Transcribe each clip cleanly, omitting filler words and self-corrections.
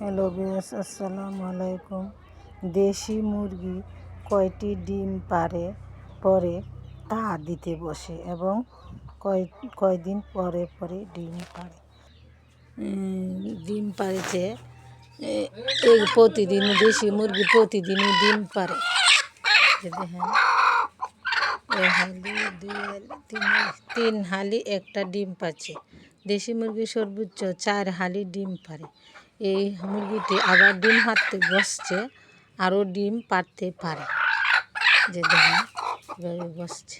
Hello viewers, আসসালামু আলাইকুম। দেশি মুরগি কয়টি ডিম পরে তা দিতে বসে এবং কয়দিন পরে পরে ডিম পাড়ে। ডিম পাড়েছে প্রতিদিন, দেশি মুরগি প্রতিদিনই ডিম পাড়ে। দেখেন, তিন হালি একটা ডিম পাচ্ছে। দেশি মুরগি সর্বোচ্চ 4 হালি ডিম পারে। এই মুরগিটি আবার ডিম পাড়তে বসছে, আরও ডিম পাড়তে পারে। যে দেখেন এভাবে বসছে।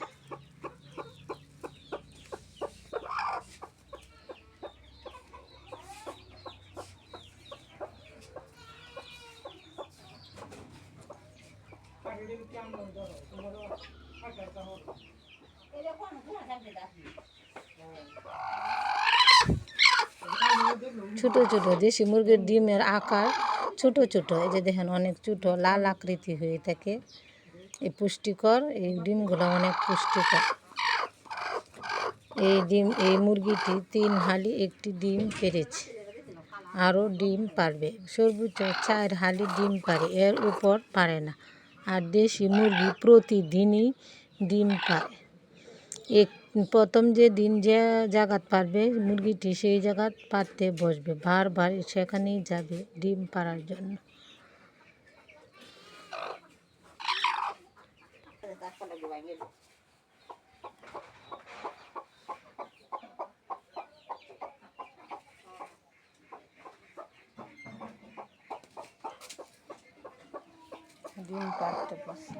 ছোট ছোট দেশি মুরগির ডিমের আকার ছোট ছোট, এই যে দেখেন অনেক ছোট লাল আকৃতি হয়ে থাকে। এই পুষ্টিকর, এই ডিমগুলো অনেক পুষ্টিকর। এই মুরগিটি 3 হালি একটি ডিম পেড়েছে, আরও ডিম পারবে। সর্বোচ্চ 4 হালি ডিম পারে, এর উপর পারে না। আর দেশি মুরগি প্রতিদিনই ডিম পারে। প্রথম যে দিন যে জায়গাত পারবে মুরগিটি, সেই জায়গাত পারতে বসবে, বারবার সেখানেই যাবে ডিম পাড়ার জন্য। ডিম পাড়তে বসছে।